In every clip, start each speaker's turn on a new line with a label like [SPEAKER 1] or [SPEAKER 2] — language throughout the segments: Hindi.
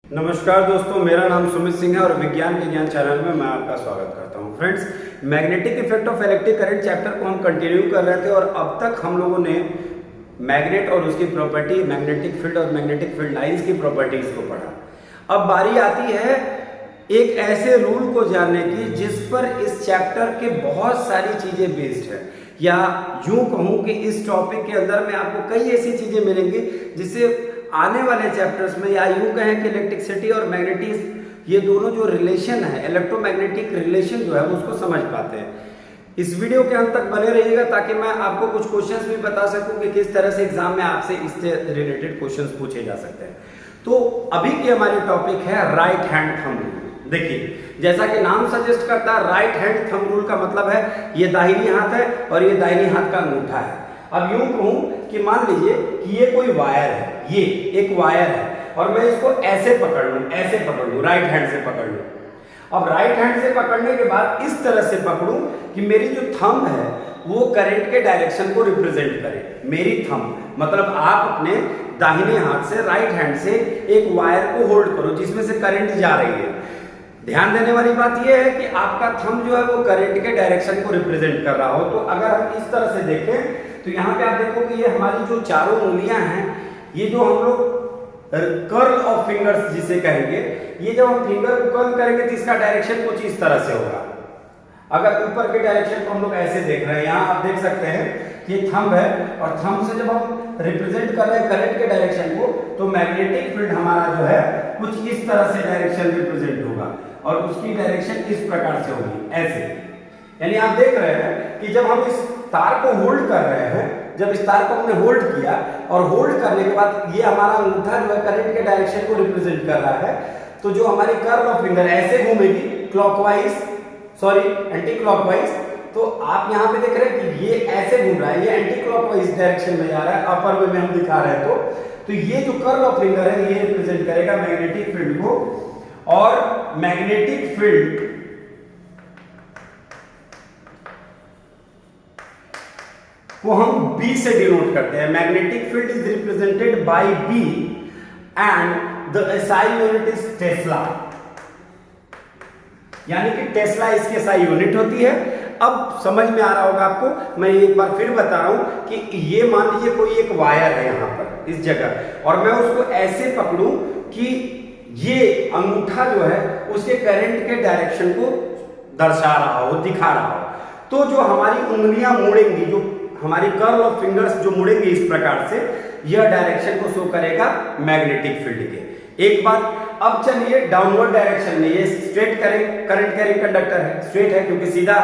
[SPEAKER 1] नमस्कार दोस्तों, मेरा नाम सुमित सिंह है और विज्ञान के ज्ञान चैनल में मैं आपका स्वागत करता हूं। Friends, magnetic effect of electric current chapter को हम कंटिन्यू कर रहे थे और अब तक हम लोगों ने मैग्नेट और उसकी प्रॉपर्टी, मैग्नेटिक फील्ड और मैग्नेटिक फील्ड लाइंस की प्रॉपर्टीज को पढ़ा। अब बारी आती है एक ऐसे रूल को जानने की जिस पर इस चैप्टर के बहुत सारी चीजें बेस्ड है, या यूं कहूं कि इस टॉपिक के अंदर में आपको कई ऐसी चीजें मिलेंगी जिससे आने वाले चैप्टर्स में, या यूं कहें कि इलेक्ट्रिसिटी और मैग्नेटिज्म, ये दोनों जो रिलेशन है, इलेक्ट्रोमैग्नेटिक रिलेशन जो है वो उसको समझ पाते हैं। इस वीडियो के अंत तक बने रहिएगा ताकि मैं आपको कुछ क्वेश्चंस भी बता सकूं कि किस तरह से एग्जाम में आपसे इससे रिलेटेड क्वेश्चंस पूछे जा सकते हैं। तो अभी की हमारी टॉपिक है राइट हैंड थंब रूल। देखिए, जैसा कि नाम सजेस्ट करता है, राइट हैंड थंब रूल का मतलब है ये दाहिनी हाथ है और ये दाहिनी हाथ का अंगूठा है। अब यूं कहूं कि मान लीजिए कि ये कोई वायर है, ये एक वायर है और मैं इसको ऐसे पकड़ लूं, राइट हैंड से पकड़ लूं। अब राइट हैंड से पकड़ने के बाद इस तरह से पकड़ूं कि मेरी जो थंब है वो करंट के डायरेक्शन को रिप्रेजेंट करे। मेरी थंब मतलब आप अपने दाहिने हाथ से, राइट हैंड से एक वायर को होल्ड करो जिसमें से करंट जा रही है। ध्यान देने वाली बात यह है कि आपका थंब जो है वो करंट के डायरेक्शन को रिप्रेजेंट कर रहा हो। तो अगर हम इस तरह से देखें तो यहाँ पे आप देखो कि ये हमारी जो चारों उंगलियां हैं, ये जो हम लोग कर्ल ऑफ फिंगर्स जिसे कहेंगे, ये जब हम फिंगर को कर्ल करेंगे तो इसका डायरेक्शन कुछ इस तरह से होगा। अगर ऊपर के डायरेक्शन को हम लोग ऐसे देख रहे हैं, यहाँ आप देख सकते हैं कि थंब है और थंब से जब हम रिप्रेजेंट कर रहे हैं करंट के डायरेक्शन को, तो मैग्नेटिक फील्ड हमारा जो है कुछ इस तरह से डायरेक्शन रिप्रेजेंट होगा और उसकी डायरेक्शन इस प्रकार से होगी, ऐसे। यानी आप देख रहे हैं कि जब हम इस तार को होल्ड कर रहे हैं, जब इस तार को हमने होल्ड किया और होल्ड करने के बाद ये हमारा अंगूठा जो है करंट के डायरेक्शन को रिप्रेजेंट कर रहा है, तो जो हमारी कर्व ऑफ फिंगर ऐसे घूमेगी क्लॉकवाइज, एंटी क्लॉकवाइज। तो आप यहाँ पे देख रहे हैं कि ये ऐसे घूम रहा है, ये एंटी क्लॉकवाइज डायरेक्शन में जा रहा है, अपर वे में हम दिखा रहे हैं। तो ये जो कर्व ऑफ फिंगर है ये रिप्रेजेंट करेगा मैग्नेटिक फील्ड को, और मैग्नेटिक फील्ड को हम B से डिनोट करते हैं। Magnetic field is represented by B and the SI unit is Tesla, यानी कि टेस्ला इसकी SI यूनिट होती है। अब समझ में आ रहा होगा आपको, मैं एक बार फिर बता रहा हूं कि ये मान लीजिए कोई एक वायर है यहां पर इस जगह, और मैं उसको ऐसे पकड़ूं कि ये अंगूठा जो है उसके करंट के डायरेक्शन को दर्शा रहा हो, दिखा रहा हो। तो जो हमारी उंगलियां मुड़ेंगी, जो हमारी कर्ल ऑफ फिंगर्स जो मुड़ेंगे इस प्रकार से, यह डायरेक्शन को शो करेगा मैग्नेटिक फील्ड के। एक बात, अब चलिए डाउनवर्ड डायरेक्शन में, ये स्ट्रेट करंट कैरिंग कंडक्टर है, स्ट्रेट है क्योंकि सीधा।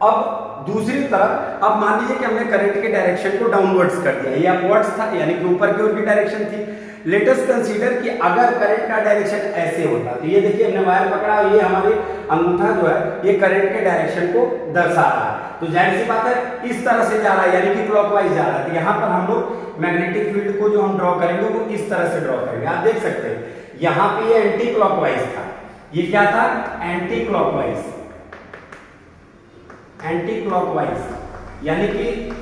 [SPEAKER 1] अब दूसरी तरफ, अब मान लीजिए कि हमने करंट के डायरेक्शन को डाउनवर्ड्स कर दिया, ये अपवर्ड्स था यानी कि ऊपर की ओर की डायरेक्शन थी। लेट अस कंसीडर कि अगर करंट का डायरेक्शन ऐसे होता, तो ये देखिए हमने वायर पकड़ा, ये हमारे अंगूठा जो है ये करंट के डायरेक्शन को दर्शा रहा है। तो जाहिर सी बात है इस तरह से जा रहा है, यानी कि क्लॉकवाइज जा रहा है। तो यहाँ पर हम लोग मैग्नेटिक फील्ड को जो हम ड्रॉ करेंगे वो इस तरह से ड्रॉ करेंगे। आप देख सकते हैं यहाँ पे ये एंटी क्लॉकवाइज था, ये क्या था, एंटी क्लॉकवाइज, एंटी क्लॉकवाइज, यानी कि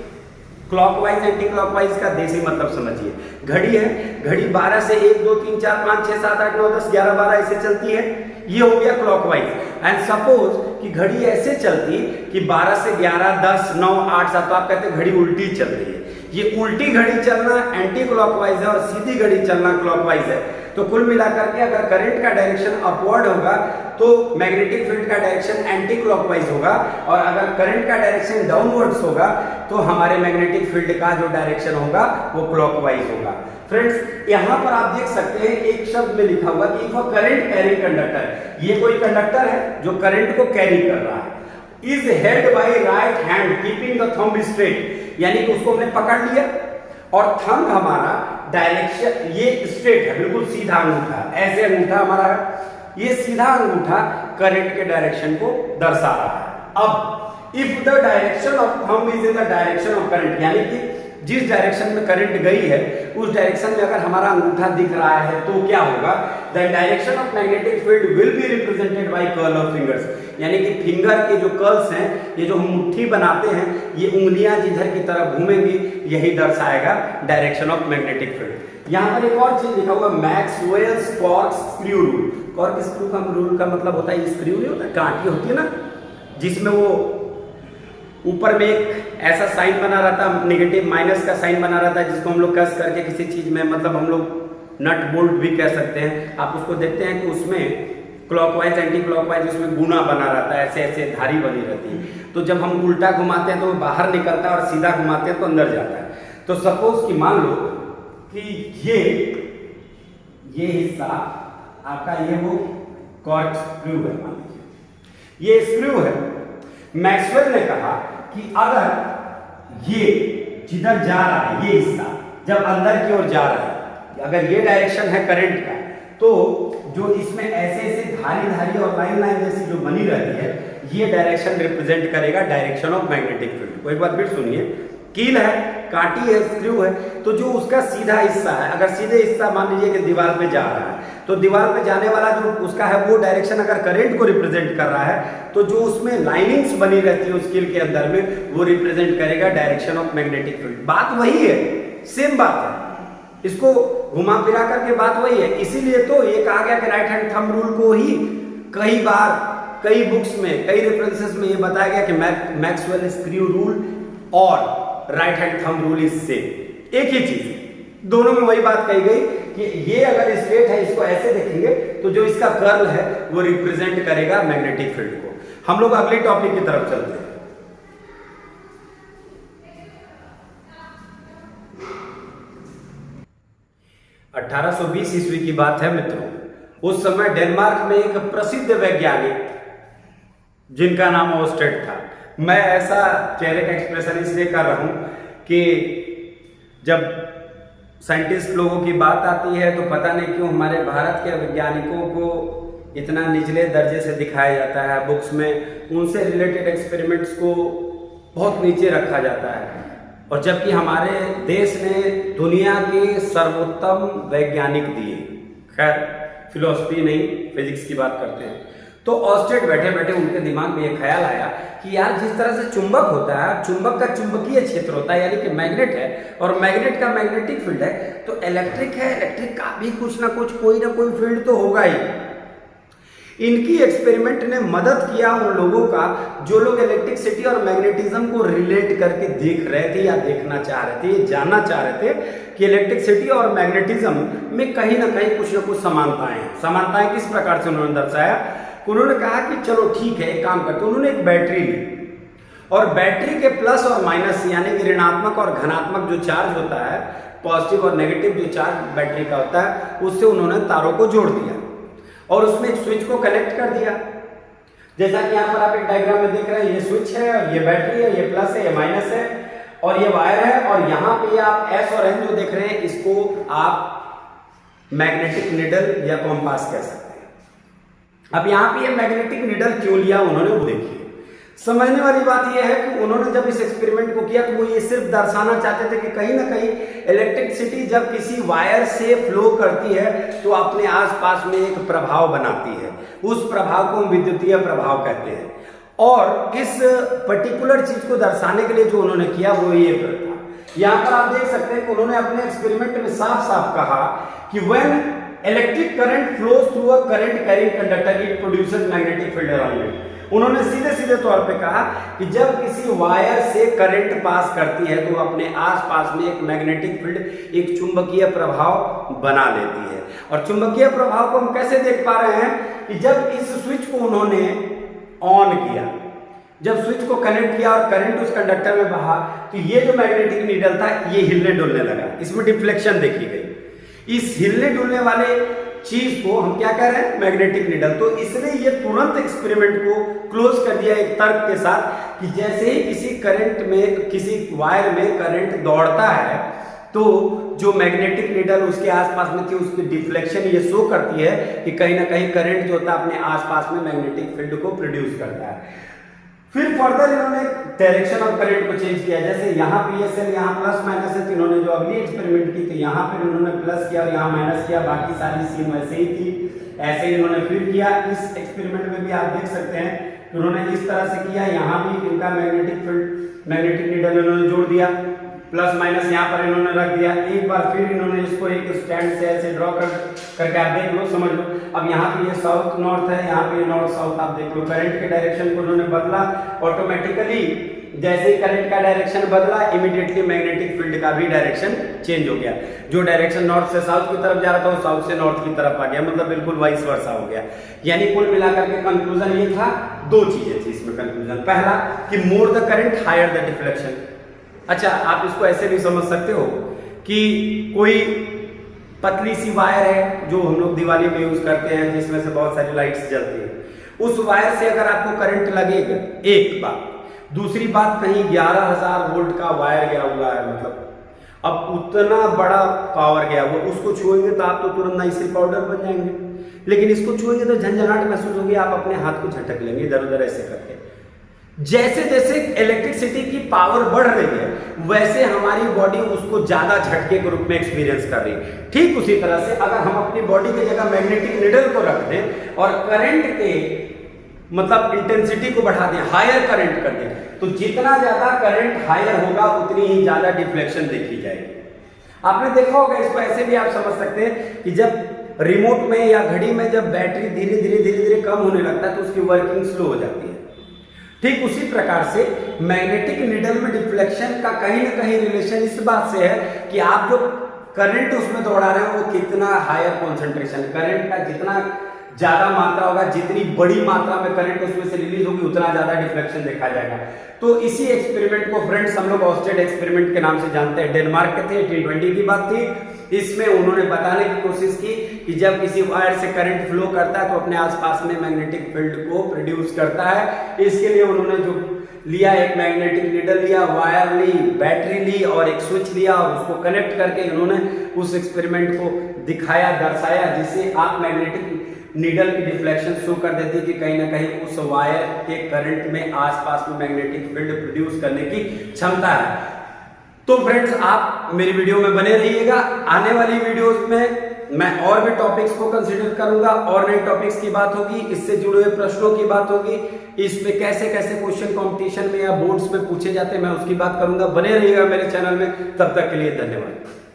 [SPEAKER 1] क्लॉकवाइज एंटी क्लॉकवाइज का देसी मतलब समझिए। घड़ी है, घड़ी 12 से 1 2 3 4 5 6 7 8 9 10 11 12 ऐसे चलती है, ये हो गया क्लॉकवाइज। एंड सपोज कि घड़ी ऐसे चलती कि 12 से 11 10 9 8 7, तो आप कहते हैं घड़ी उल्टी चल रही है। ये उल्टी घड़ी चलना एंटी क्लॉकवाइज है और सीधी घड़ी चलना क्लॉकवाइज है। तो कुल मिलाकर के अगर करंट का डायरेक्शन अपवर्ड होगा तो मैग्नेटिक फील्ड का डायरेक्शन एंटी क्लॉकवाइज होगा, और अगर करंट का डायरेक्शन डाउनवर्ड्स होगा तो हमारे मैग्नेटिक फील्ड का जो डायरेक्शन होगा वो क्लॉकवाइज होगा। फ्रेंड्स, यहाँ पर आप देख सकते हैं एक शब्द में लिखा हुआ कि फॉर करंट कैरिंग कंडक्टर, ये कोई कंडक्टर है जो करंट को कैरी कर रहा है, is held by right hand keeping the thumb straight, यानी कि उसको हमने पकड़ लिया और थंब हमारा डायरेक्शन ये स्ट्रेट है, बिल्कुल सीधा अंगूठा, ऐसे अंगूठा हमारा है, ये सीधा अंगूठा करंट के डायरेक्शन को दर्शा रहा है। अब if the direction of thumb is in the direction of current, यानी कि जिस डायरेक्शन में करंट गई है उस डायरेक्शन में अगर हमारा अंगूठा दिख रहा है तो क्या होगा, the direction of magnetic field will be represented by curl of fingers, यानी कि फिंगर के जो कर्ल्स हैं, ये जो हम मुट्ठी बनाते हैं, ये उंगलियां जिधर की तरफ घूमेंगी यही दर्शाएगा डायरेक्शन ऑफ मैग्नेटिक फील्ड। यहाँ पर एक और चीज लिखा हुआ Maxwell's cork screw rule. Cork screw का रूल का मतलब होता है, स्क्रू नहीं होता, कांटी होती है ना, जिसमें वो ऊपर में एक ऐसा साइन बना रहता है, नेगेटिव माइनस का साइन बना रहता है, जिसको हम लोग कस करके किसी चीज में, मतलब हम लोग नट बोल्ट भी कह सकते हैं। आप उसको देखते हैं कि उसमें क्लॉकवाइज एंटी क्लॉकवाइज उसमें गुना बना रहता है, ऐसे ऐसे धारी बनी रहती है। तो जब हम उल्टा घुमाते हैं तो वो बाहर निकलता है और सीधा घुमाते हैं तो अंदर जाता है। तो सपोज कि मान लो कि ये हिस्सा आपका ये वो कॉर्क स्क्रू है, मान लीजिए ये स्क्रू है। मैक्सवेल ने कहा कि अगर ये जिधर जा रहा है, ये हिस्सा जब अंदर की ओर जा रहा है, अगर ये डायरेक्शन है करंट का, तो जो इसमें ऐसे ऐसे धारी धारी और लाइन लाइन जैसी जो बनी रहती है, ये डायरेक्शन रिप्रेजेंट करेगा डायरेक्शन ऑफ मैग्नेटिक फील्ड को। एक बात फिर सुनिए, कील है, कांटी है, स्क्रू है, तो जो उसका सीधा हिस्सा है, अगर सीधे हिस्सा मान लीजिए कि दीवार पे जा रहा है, तो दीवार पे जाने वाला जो उसका है वो डायरेक्शन अगर करंट को रिप्रेजेंट कर रहा है, तो जो उसमें लाइनिंग्स बनी रहती है उस कील के अंदर में, वो रिप्रेजेंट करेगा डायरेक्शन ऑफ मैग्नेटिक फील्ड। बात वही है, सेम बात है, इसको घुमा फिरा करके बात वही है। इसीलिए तो ये कहा गया कि राइट हैंड थंब रूल को ही कई बार कई बुक्स में, कई रेफरेंसेस में ये बताया गया कि मैक्सवेल स्क्रू रूल और right hand thumb rule is same, एक ही चीज है, दोनों में वही बात कही गई कि ये अगर स्ट्रेट है, इसको ऐसे देखेंगे तो जो इसका कर्ल है वो रिप्रेजेंट करेगा मैग्नेटिक फील्ड को। हम लोग अगले टॉपिक की तरफ चलते हैं। अठारह ईस्वी की बात है मित्रों। उस समय डेनमार्क में एक प्रसिद्ध वैज्ञानिक जिनका नाम ओस्टेड था। मैं ऐसा चेहरे का एक्सप्रेशन इसलिए कर रहा हूं कि जब साइंटिस्ट लोगों की बात आती है तो पता नहीं क्यों हमारे भारत के वैज्ञानिकों को इतना निचले दर्जे से दिखाया जाता है, बुक्स में उनसे रिलेटेड एक्सपेरिमेंट्स को बहुत नीचे रखा जाता है, और जबकि हमारे देश ने दुनिया के सर्वोत्तम वैज्ञानिक दिए। खैर फिलोसफी नहीं, फिजिक्स की बात करते हैं। तो ऑस्टेड बैठे बैठे उनके दिमाग में ये ख्याल आया कि यार जिस तरह से चुंबक होता है, चुंबक का चुंबकीय क्षेत्र होता है, यानी कि मैग्नेट है, और मैग्नेट का मैग्नेटिक फील्ड है, तो इलेक्ट्रिक है, इलेक्ट्रिक का भी कुछ ना कुछ कोई ना कोई फील्ड तो होगा ही। इनकी एक्सपेरिमेंट ने मदद किया उन लोगों का जो लोग इलेक्ट्रिसिटी और मैग्नेटिज्म को रिलेट करके देख रहे थे या देखना चाह रहे थे, जानना चाह रहे थे कि इलेक्ट्रिसिटी और मैग्नेटिज्म में कहीं ना कुछ समानताएं हैं। समानताएं किस प्रकार से उन्होंने दर्शाया? उन्होंने कहा कि चलो ठीक है, एक काम करते हैं। उन्होंने एक बैटरी ली और बैटरी के प्लस और माइनस यानी कि ऋणात्मक और धनात्मक जो चार्ज होता है, पॉजिटिव और नेगेटिव जो चार्ज बैटरी का होता है, उससे उन्होंने तारों को जोड़ दिया और उसमें एक स्विच को कनेक्ट कर दिया। जैसा कि यहाँ पर आप एक डायग्राम में देख रहे हैं, ये स्विच है और ये बैटरी है, ये प्लस है, ये माइनस है और ये वायर है, और यहाँ पे आप एस और एन जो देख रहे हैं इसको आप मैग्नेटिक निडल या कॉम्पास कह सकते हैं। अब यहाँ पे ये मैग्नेटिक निडल क्यों लिया उन्होंने, वो देखिए। समझने वाली बात यह है कि उन्होंने जब इस एक्सपेरिमेंट को किया तो वो ये सिर्फ दर्शाना चाहते थे कि कहीं ना कहीं इलेक्ट्रिसिटी जब किसी वायर से फ्लो करती है तो अपने आसपास में एक प्रभाव बनाती है, उस प्रभाव को हम विद्युतीय प्रभाव कहते हैं। और इस पर्टिकुलर चीज को दर्शाने के लिए जो उन्होंने किया वो ये था। यहाँ पर आप देख सकते हैं कि उन्होंने अपने एक्सपेरिमेंट में साफ साफ कहा कि when electric current flows through a current carrying conductor it produces magnetic field around it. उन्होंने सीधे सीधे तौर पे कहा कि जब किसी वायर से करंट पास करती है तो अपने आसपास में एक मैग्नेटिक फील्ड, एक चुंबकीय प्रभाव बना लेती है। और चुंबकीय प्रभाव को हम कैसे देख पा रहे हैं कि जब इस स्विच को उन्होंने ऑन किया, जब स्विच को कनेक्ट किया और करंट उस कंडक्टर में बहा, तो ये जो मैग्नेटिक नीडल था ये हिलने डुलने लगा, इसमें डिफ्लेक्शन देखी गई। इस हिलने डुलने वाले चीज को हम क्या कह रहे हैं, मैग्नेटिक निडल। तो इसने ये तुरंत एक्सपेरिमेंट को क्लोज कर दिया एक तर्क के साथ कि जैसे ही किसी करंट में, किसी वायर में करंट दौड़ता है तो जो मैग्नेटिक निडल उसके आसपास में थी उसकी डिफ्लेक्शन ये शो करती है कि कहीं ना कहीं करंट जो होता है अपने आसपास में मैग्नेटिक फील्ड को प्रोड्यूस करता है। फिर फर्दर इन्होंने डायरेक्शन ऑफ करंट को चेंज किया, जैसे यहाँ PSL यहाँ प्लस माइनस है, तो इन्होंने जो अगली एक्सपेरिमेंट की तो यहाँ पर इन्होंने प्लस किया और यहाँ माइनस किया, बाकी सारी सीन वैसे ही थी, ऐसे ही इन्होंने फिर किया। इस एक्सपेरिमेंट में भी आप देख सकते हैं उन्होंने इस तरह से किया, यहाँ भी इनका मैग्नेटिक फील्ड मैग्नेटिक नीडल इन्होंने जोड़ दिया, प्लस माइनस यहाँ पर इन्होंने रख दिया। एक बार फिर इन्होंने इसको एक स्टैंड से ऐसे ड्रॉ करके आप देख लो, समझ लो। अब यहाँ पे ये साउथ नॉर्थ है, यहाँ पे नॉर्थ साउथ, आप देख लो करंट के डायरेक्शन को उन्होंने बदला ऑटोमेटिकली। जैसे ही करंट का डायरेक्शन बदला इमीडिएटली मैग्नेटिक फील्ड का भी डायरेक्शन चेंज हो गया। जो डायरेक्शन नॉर्थ से साउथ की तरफ जा रहा था वो साउथ से नॉर्थ की तरफ आ गया, मतलब बिल्कुल वाइस वर्सा हो गया। यानी कुल मिलाकर के कंक्लूजन ये था, दो चीजें थी इसमें कंक्लूजन। पहला कि more the current higher the deflection. अच्छा, आप इसको ऐसे भी समझ सकते हो कि कोई पतली सी वायर है जो हम लोग दिवाली में यूज करते हैं, जिसमें से बहुत सारी लाइट्स जलती हैं, उस वायर से अगर आपको करंट लगेगा, एक बात। दूसरी बात, कहीं 11,000 वोल्ट का वायर गया हुआ है, मतलब अब उतना बड़ा पावर गया हुआ, उसको छुएंगे तो आप तो तुरंत नाइसिल पाउडर बन जाएंगे, लेकिन इसको छुएंगे तो झंझनाहट महसूस होगी, आप अपने हाथ को झटक लेंगे इधर उधर ऐसे करके। जैसे जैसे इलेक्ट्रिसिटी की पावर बढ़ रही है वैसे हमारी बॉडी उसको ज्यादा झटके के रूप में एक्सपीरियंस कर रही है। ठीक उसी तरह से अगर हम अपनी बॉडी की जगह मैग्नेटिक नीडल को रख दें और करंट के मतलब इंटेंसिटी को बढ़ा दें, हायर करंट कर दें, तो जितना ज्यादा करंट हायर होगा उतनी ही ज्यादा डिफ्लेक्शन देखी जाएगी। आपने देखा होगा, इसको ऐसे भी आप समझ सकते हैं कि जब रिमोट में या घड़ी में जब बैटरी धीरे धीरे कम होने लगता है तो उसकी वर्किंग स्लो हो जाती है। ठीक उसी प्रकार से मैग्नेटिक नीडल में डिफ्लेक्शन का कहीं ना कहीं रिलेशन इस बात से है कि आप जो करंट उसमें दौड़ा रहे हो वो कितना हायर कॉन्सेंट्रेशन, करंट का जितना ज्यादा मात्रा होगा, जितनी बड़ी मात्रा में करंट उसमें से रिलीज होगी उतना ज्यादा डिफ्लेक्शन देखा जाएगा। तो इसी एक्सपेरिमेंट को फ्रेंड्स हम लोग ऑस्टेड एक्सपेरिमेंट के नाम से जानते हैं, डेनमार्क के थे, 1820 की बात थी। इसमें उन्होंने बताने की कोशिश की कि जब किसी वायर से करंट फ्लो करता है तो अपने आसपास में मैग्नेटिक फील्ड को प्रोड्यूस करता है। इसके लिए उन्होंने जो लिया, एक मैग्नेटिक नीडल लिया, वायर ली, बैटरी ली और एक स्विच लिया और उसको कनेक्ट करके उन्होंने उस एक्सपेरिमेंट को दिखाया, दर्शाया, जिससे आप मैग्नेटिक नीडल की डिफ्लेक्शन शो कर देती कि कहीं ना कहीं उस वायर के करंट में आसपास में मैग्नेटिक फील्ड प्रोड्यूस करने की क्षमता है। तो फ्रेंड्स, आप मेरी वीडियो में बने रहिएगा। आने वाली वीडियोस में मैं और भी टॉपिक्स को कंसीडर करूंगा और नए टॉपिक्स की बात होगी, इससे जुड़े हुए प्रश्नों की बात होगी, इस पे कैसे कैसे क्वेश्चन कंपटीशन में या बोर्ड्स में पूछे जाते हैं मैं उसकी बात करूंगा। बने रहिएगा मेरे चैनल में, तब तक के लिए धन्यवाद।